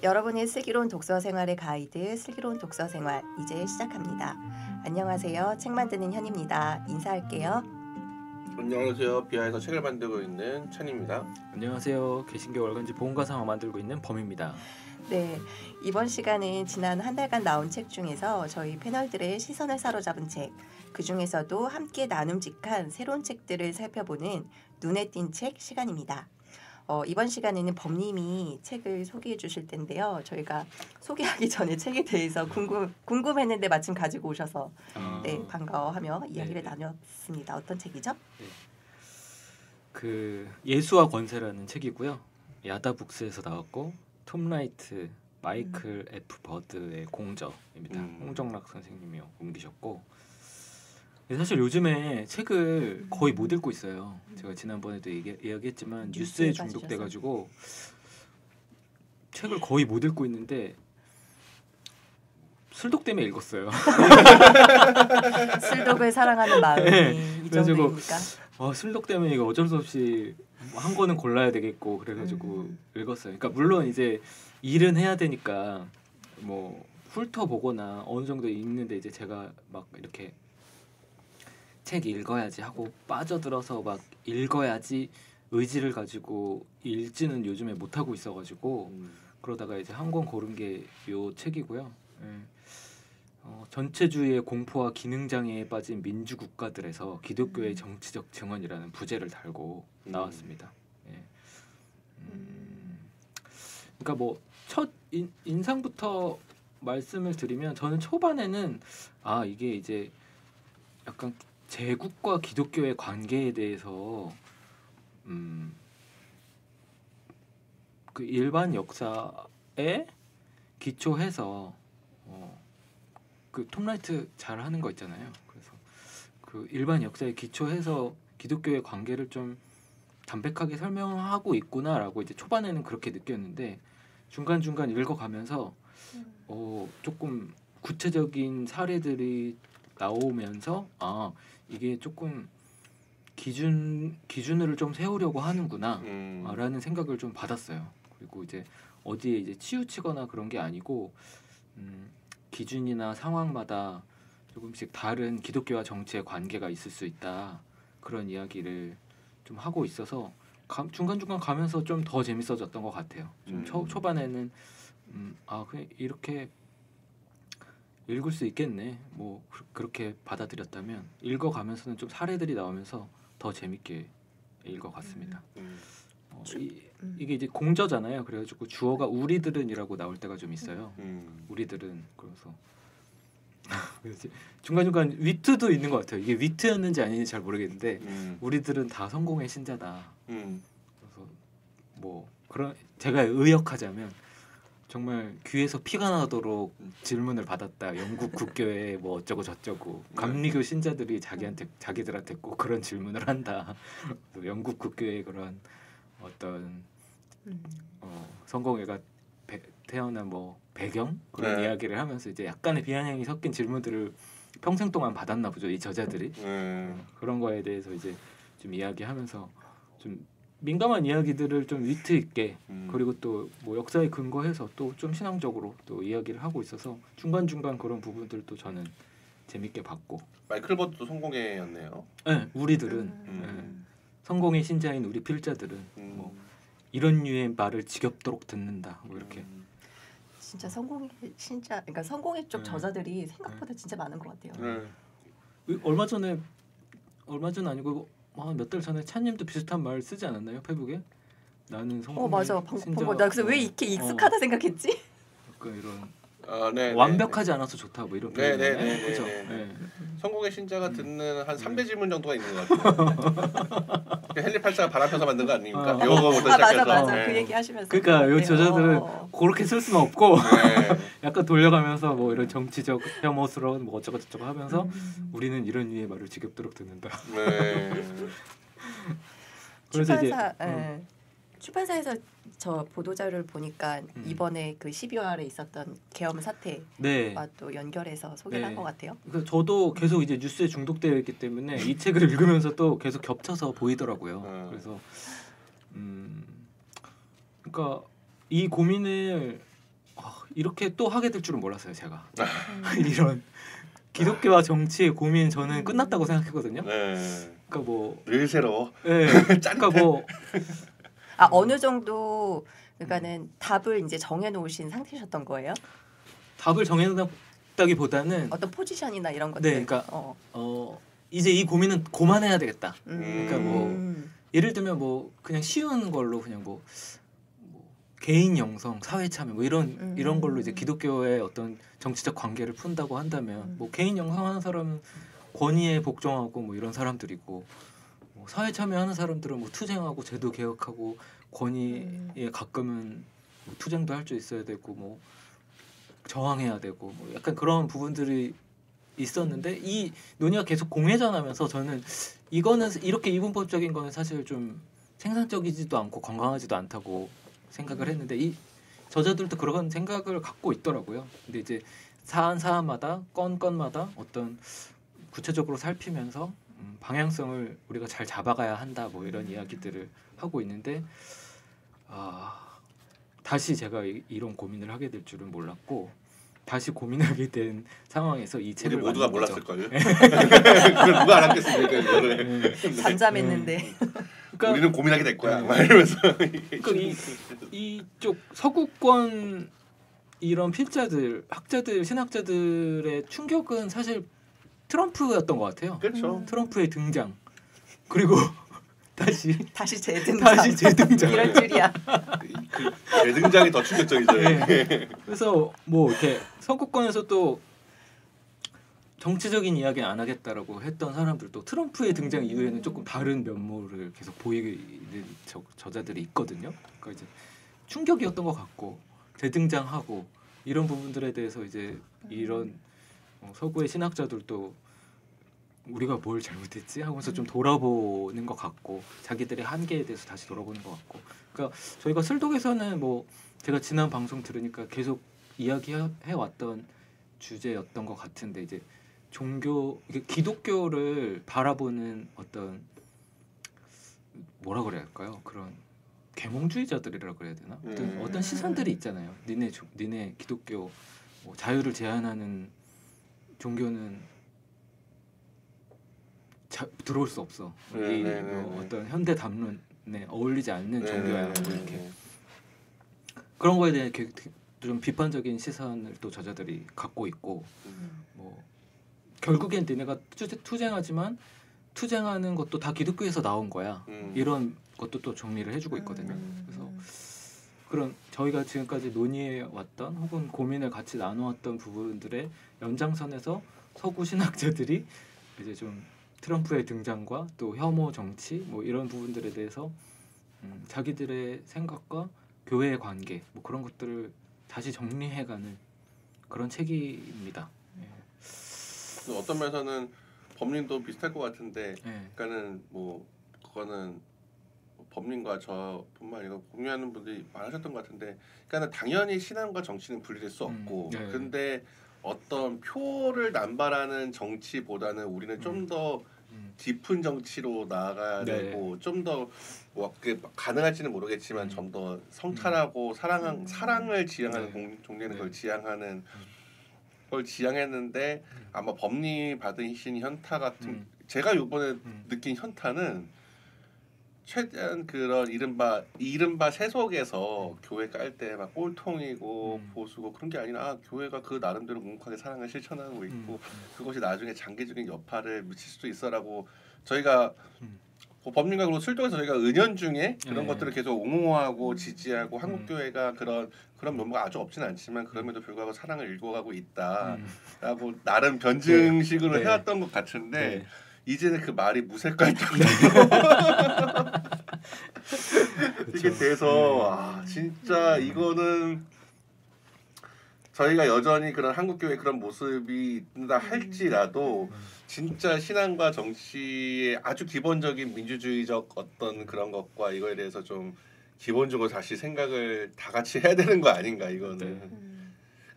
여러분의 슬기로운 독서 생활의 가이드 슬기로운 독서 생활 이제 시작합니다. 안녕하세요. 책 만드는 현입니다. 인사할게요. 안녕하세요. 비하에서 책을 만들고 있는 찬입니다. 안녕하세요. 개신교 월간지 보험가상을 만들고 있는 범입니다. 네, 이번 시간은 지난 한 달간 나온 책 중에서 저희 패널들의 시선을 사로잡은 책, 그 중에서도 함께 나눔직한 새로운 책들을 살펴보는 눈에 띈 책 시간입니다. 이번 시간에는 범님이 책을 소개해 주실 텐데요. 저희가 소개하기 전에 책에 대해서 궁금했는데 마침 가지고 오셔서 네, 반가워하며 이야기를 나눴습니다. 어떤 책이죠? 네. 그 예수와 권세라는 책이고요. 야다북스에서 나왔고 톰 라이트, 마이클 F 버드의 공저입니다. 홍정락 선생님이 옮기셨고 사실 요즘에 책을 거의 못 읽고 있어요. 제가 지난번에도 이야기했지만 뉴스에 중독돼가지고 책을 거의 못 읽고 있는데 술독 때문에 읽었어요. 술독을 사랑하는 마음이 네, 이 정도입니까? 술독 때문에 이거 어쩔 수 없이 한 권은 골라야 되겠고 그래가지고 읽었어요. 그러니까 물론 이제 일은 해야 되니까 뭐 훑어보거나 어느 정도 읽는데 이제 제가 막 이렇게 책 읽어야지 하고 빠져들어서 막 읽어야지 의지를 가지고 읽지는 요즘에 못 하고 있어가지고 그러다가 이제 한 권 고른 게 요 책이고요. 전체주의의 공포와 기능장애에 빠진 민주국가들에서 기독교의 정치적 증언이라는 부제를 달고 나왔습니다. 그러니까 뭐 첫 인상부터 말씀을 드리면 저는 초반에는 이게 이제 약간 제국과 기독교의 관계에 대해서 그 일반 역사에 기초해서 그 톰 라이트 잘 하는 거 있잖아요. 그래서 그 일반 역사에 기초해서 기독교의 관계를 좀 담백하게 설명하고 있구나라고 이제 초반에는 그렇게 느꼈는데 중간중간 읽어가면서 조금 구체적인 사례들이 나오면서 이게 조금 기준을 좀 세우려고 하는구나 라는 생각을 좀 받았어요. 그리고 이제 어디에 이제 치우치거나 그런 게 아니고 기준이나 상황마다 조금씩 다른 기독교와 정치의 관계가 있을 수 있다 그런 이야기를 좀 하고 있어서 중간중간 가면서 좀 더 재밌어졌던 것 같아요. 좀 초반에는 그냥 이렇게 읽을 수 있겠네. 뭐 그렇게 받아들였다면 읽어가면서는 좀 사례들이 나오면서 더 재밌게 읽어갔습니다. 이게 이제 공저잖아요. 그래가지고 주어가 우리들은이라고 나올 때가 좀 있어요. 우리들은 그래서 중간중간 위트도 있는 것 같아요. 이게 위트였는지 아닌지 잘 모르겠는데 우리들은 다 성공의 신자다. 그래서 뭐 그런 제가 의역하자면 정말 귀에서 피가 나도록 질문을 받았다. 영국 국교에 뭐 어쩌고 저쩌고 감리교 신자들이 자기들한테 꼭 그런 질문을 한다. 영국 국교의 그런 어떤 성공회가 태어난 뭐 배경 그런 이야기를 하면서 이제 약간의 비아냥이 섞인 질문들을 평생 동안 받았나 보죠. 이 저자들이 그런 거에 대해서 이제 좀 이야기하면서 좀 민감한 이야기들을 좀 위트 있게 그리고 또 뭐 역사에 근거해서 또 좀 신앙적으로 또 이야기를 하고 있어서 중간중간 그런 부분들도 저는 재밌게 봤고 마이클 버드도 성공회였네요. 네, 우리들은 성공의 신자인 우리 필자들은 뭐 이런 류의 말을 지겹도록 듣는다 뭐 이렇게 진짜 성공의 신자 그러니까 성공의 쪽 저자들이 생각보다 진짜 많은 것 같아요. 얼마 전 아니고 몇 달 전에 찬님도 비슷한 말 쓰지 않았나요? 페북에 나는 성공. 맞아. 방금 나 그래서 왜 이렇게 익숙하다 생각했지? 약간 이런 네, 완벽하지 않아서 좋다 뭐 이런 표현이잖아요. 그렇죠. 성공의 신자가 듣는 한 3배 질문 정도가 있는 것 같아요. 헨리 8세가 바람 펴서 만든 거 아닙니까? 요거부터 시작해서. 맞아. 그 얘기 하시면서. 그러니까 요 저자들은 그렇게 쓸 수는 없고 약간 돌려가면서 뭐 이런 정치적 혐오스러운 뭐 어쩌고 저쩌고 하면서 우리는 이런 류의 말을 지겹도록 듣는다. 네. 그래서 출판사, 이제 출판사에서 저 보도자료를 보니까 이번에 그 12월에 있었던 계엄 사태와 네. 또 연결해서 소개를 한 것 같아요. 그러니까 저도 계속 이제 뉴스에 중독되어 있기 때문에 이 책을 읽으면서 또 계속 겹쳐서 보이더라고요. 그래서 그러니까 이 고민을 이렇게 또 하게 될 줄은 몰랐어요, 제가. 이런 기독교와 정치의 고민 저는 끝났다고 생각했거든요. 네. 그러니까 뭐 늘 새로워. 네. 그러니까 뭐 어느 정도 그러니까는 답을 이제 정해 놓으신 상태셨던 거예요? 답을 정해놨다기보다는 어떤 포지션이나 이런 것들. 네, 그러니까 이제 이 고민은 그만해야 되겠다. 그러니까 뭐 예를 들면 뭐 그냥 쉬운 걸로 그냥 뭐 개인 영성, 사회 참여 뭐 이런 걸로 이제 기독교의 어떤 정치적 관계를 푼다고 한다면 뭐 개인 영성하는 사람은 권위에 복종하고 뭐 이런 사람들이고 뭐 사회 참여하는 사람들은 뭐 투쟁하고 제도 개혁하고 권위에 가끔은 뭐 투쟁도 할 수 있어야 되고 뭐 저항해야 되고 뭐 약간 그런 부분들이 있었는데 이 논의가 계속 공회전하면서 저는 이거는 이렇게 이분법적인 거는 사실 좀 생산적이지도 않고 건강하지도 않다고 생각을 했는데 이 저자들도 그런 생각을 갖고 있더라고요. 근데 이제 사안마다 건마다 어떤 구체적으로 살피면서 방향성을 우리가 잘 잡아가야 한다 뭐 이런 이야기들을 하고 있는데 다시 제가 이런 고민을 하게 될 줄은 몰랐고 다시 고민하게 된 상황에서 이 책을 우리 모두가 만든 거죠. 몰랐을걸요. 그걸 누가 알았겠습니까 이거를. 잠잠했는데. 그러니까 우리는 고민하게 될 거야. 막 이러면서. 그러니까 이쪽 서구권 이런 필자들, 학자들, 신학자들의 충격은 사실 트럼프였던 것 같아요. 그렇죠. 트럼프의 등장 그리고 다시 재등장 이럴 줄이야. 그 재등장이 더 충격적이죠. 네. 그래서 뭐 이렇게 서구권에서 또 정치적인 이야기는 안 하겠다라고 했던 사람들도 트럼프의 등장 이후에는 조금 다른 면모를 계속 보이는 저자들이 있거든요. 그러니까 이제 충격이었던 것 같고 재등장하고 이런 부분들에 대해서 이제 이런 서구의 신학자들도 우리가 뭘 잘못했지 하면서 좀 돌아보는 것 같고 자기들의 한계에 대해서 다시 돌아보는 것 같고 그러니까 저희가 슬독에서는 뭐 제가 지난 방송 들으니까 계속 이야기해 왔던 주제였던 것 같은데 이제 종교 기독교를 바라보는 어떤 뭐라 그래야 할까요? 그런 계몽주의자들이라 그래야 되나? 어떤 시선들이 있잖아요. 니네 기독교 뭐 자유를 제한하는 종교는 들어올 수 없어. 이 어떤 현대 담론에 어울리지 않는 종교야. 뭐 이렇게 그런 거에 대해 좀 비판적인 시선을 또 저자들이 갖고 있고 뭐 결국엔 니네가 투쟁하지만 투쟁하는 것도 다 기독교에서 나온 거야. 이런 것도 또 정리를 해주고 있거든요. 그래서 그런 저희가 지금까지 논의해 왔던 혹은 고민을 같이 나누었던 부분들의 연장선에서 서구 신학자들이 이제 좀 트럼프의 등장과 또 혐오 정치 뭐 이런 부분들에 대해서 자기들의 생각과 교회의 관계 뭐 그런 것들을 다시 정리해가는 그런 책입니다. 어떤 면에서는 법린도 비슷할 것 같은데, 그러니까는 뭐 그거는 법린과 저뿐만 아니라 공유하는 분들이 많으셨던 것 같은데, 그러니까는 당연히 신앙과 정치는 분리될 수 없고, 근데 어떤 표를 남발하는 정치보다는 우리는 좀 더 깊은 정치로 나아가야 되고 좀 더 뭐 가능할지는 모르겠지만 좀 더 성찰하고 사랑을 지향하는 종교는 그걸 지향하는 걸 지향했는데 아마 법리 받으신 현타 같은 제가 이번에 느낀 현타는 최대한 그런 이른바 세속에서 교회 깔 때 막 꼴통이고 보수고 그런 게 아니라 교회가 그 나름대로 묵묵하게 사랑을 실천하고 있고 그것이 나중에 장기적인 여파를 미칠 수도 있어라고 저희가 법린과 그리고 슬독에서 저희가 은연중에 그런 것들을 계속 옹호하고 지지하고 한국 교회가 그런 면모가 아주 없지는 않지만 그럼에도 불구하고 사랑을 읽어가고 있다라고 나름 변증식으로 해왔던 것 같은데 이제는 그 말이 무색할 정도로 이게 돼서 진짜 이거는 저희가 여전히 그런 한국교회 그런 모습이 있다 할지라도 진짜 신앙과 정치의 아주 기본적인 민주주의적 어떤 그런 것과 이거에 대해서 좀 기본적으로 다시 생각을 다 같이 해야 되는 거 아닌가 이거는. 네.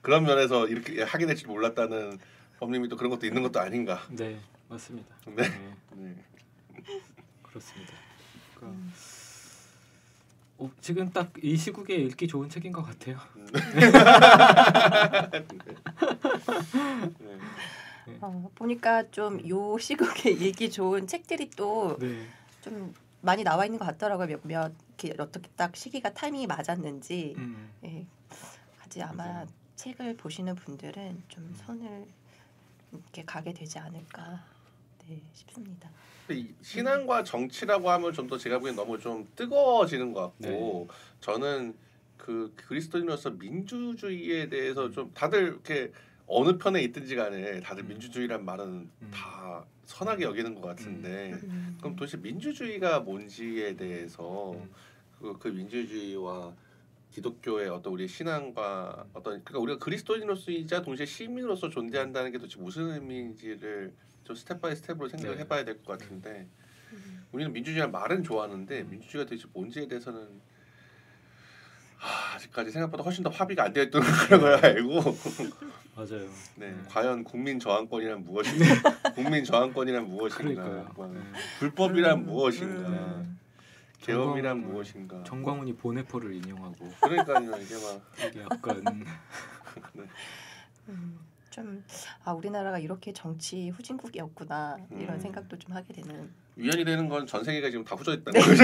그런 면에서 이렇게 하게 될 줄 몰랐다는 법님이 또 그런 것도 있는 것도 아닌가. 네, 맞습니다. 네. 네. 그렇습니다. 그러니까 지금 딱 이 시국에 읽기 좋은 책인 것 같아요. 네. 보니까 좀 요 시국에 읽기 좋은 책들이 또 좀 많이 나와 있는 것 같더라고요. 몇 이렇게 어떻게 딱 시기가 타이밍이 맞았는지. 예. 아직 아마 책을 보시는 분들은 좀 손을 이렇게 가게 되지 않을까 싶습니다. 이 신앙과 정치라고 하면 좀 더 제가 보기엔 너무 좀 뜨거워지는 것 같고 저는 그 그리스도인으로서 민주주의에 대해서 좀 다들 이렇게 어느 편에 있든지 간에 다들 민주주의란 말은 다 선하게 여기는 것 같은데 그럼 도대체 민주주의가 뭔지에 대해서 그 민주주의와 기독교의 어떤 우리 신앙과 어떤 그러니까 우리가 그리스도인으로서이자 동시에 시민으로서 존재한다는 게 도대체 무슨 의미인지를 좀 스텝 바이 스텝으로 생각을 해봐야 될 것 같은데 우리는 민주주의란 말은 좋아하는데 민주주의가 도대체 뭔지에 대해서는 아직까지 생각보다 훨씬 더 합의가 안 되어 있던 그런 걸 알고 맞아요. 네, 과연 국민 저항권이란 무엇인가? 국민 저항권이란 무엇인가? 불법이란 무엇인가? 계엄이란 무엇인가? 정광훈이 보네포를 인용하고. 그러니까요, 이게 막 이게 약간 네. 좀 우리나라가 이렇게 정치 후진국이었구나 이런 생각도 좀 하게 되는. 위안이 되는 건 전 세계가 지금 다 후져 있다는 거죠.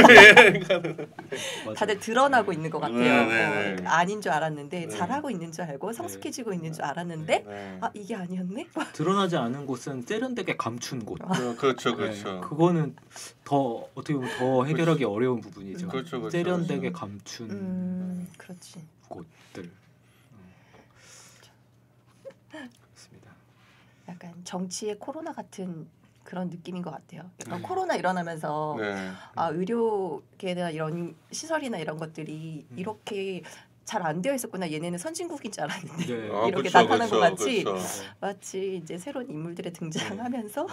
다들 드러나고 있는 것 같아요. 아닌 줄 알았는데 잘하고 있는 줄 알고 성숙해지고 있는 줄 알았는데 이게 아니었네? 드러나지 않은 곳은 세련되게 감춘 곳. 그렇죠. 그거는 더 어떻게 보면 더 해결하기 어려운 부분이죠. 그렇죠. 세련되게 감춘 그렇지. 곳들. 그렇습니다. 약간 정치의 코로나 같은 그런 느낌인 것 같아요. 약간 코로나 일어나면서 의료계나 이런 시설이나 이런 것들이 이렇게 잘 안 되어 있었구나. 얘네는 선진국인 줄 알았는데 이렇게 나타난 것 같이 마치 이제 새로운 인물들의 등장하면서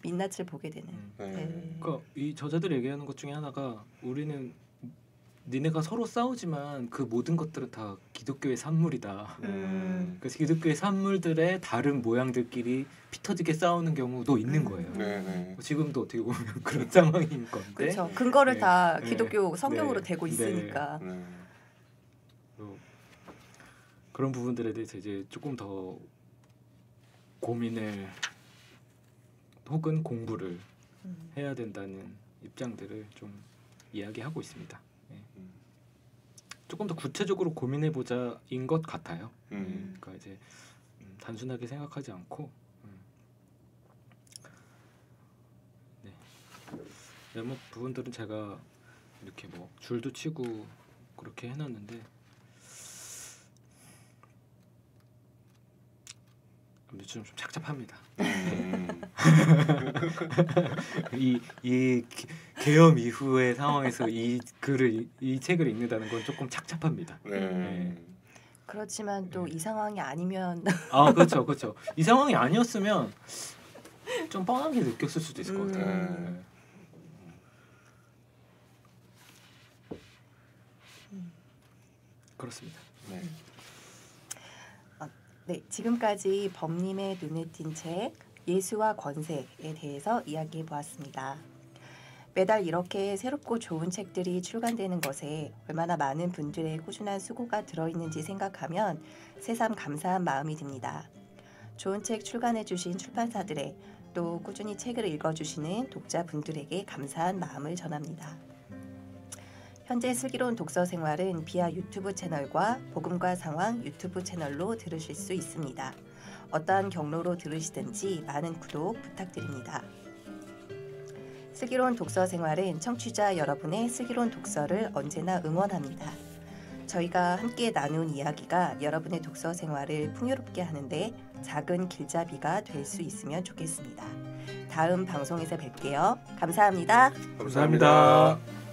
민낯을 보게 되는. 그러니까 이 저자들이 얘기하는 것 중에 하나가 우리는 니네가 서로 싸우지만 그 모든 것들은 다 기독교의 산물이다. 그래서 기독교의 산물들의 다른 모양들끼리 피터지게 싸우는 경우도 있는 거예요. 지금도 어떻게 보면 그런 상황인 건데. 그렇죠. 근거를 다 기독교 성경으로 대고 있으니까. 그런 부분들에 대해서 이제 조금 더 고민을 혹은 공부를 해야 된다는 입장들을 좀 이야기하고 있습니다. 조금 더 구체적으로 고민해보자인 것 같아요. 그러니까 이제 단순하게 생각하지 않고 몇 부분들은 제가 이렇게 뭐 줄도 치고 그렇게 해놨는데 좀 착잡합니다. 이 계엄 이후의 상황에서 이 책을 읽는다는 건 조금 착잡합니다. 그렇지만 또 이 상황이 아니면 그렇죠. 이 상황이 아니었으면 좀 뻔하게 느꼈을 수도 있을 것 같아요. 그렇습니다. 네, 지금까지 범님의 눈에 띈 책 예수와 권세에 대해서 이야기해 보았습니다. 매달 이렇게 새롭고 좋은 책들이 출간되는 것에 얼마나 많은 분들의 꾸준한 수고가 들어있는지 생각하면 새삼 감사한 마음이 듭니다. 좋은 책 출간해 주신 출판사들에 또 꾸준히 책을 읽어주시는 독자분들에게 감사한 마음을 전합니다. 현재 슬기로운 독서 생활은 비아 유튜브 채널과 복음과 상황 유튜브 채널로 들으실 수 있습니다. 어떠한 경로로 들으시든지 많은 구독 부탁드립니다. 슬기로운 독서 생활은 청취자 여러분의 슬기로운 독서를 언제나 응원합니다. 저희가 함께 나눈 이야기가 여러분의 독서 생활을 풍요롭게 하는데 작은 길잡이가 될 수 있으면 좋겠습니다. 다음 방송에서 뵐게요. 감사합니다. 감사합니다.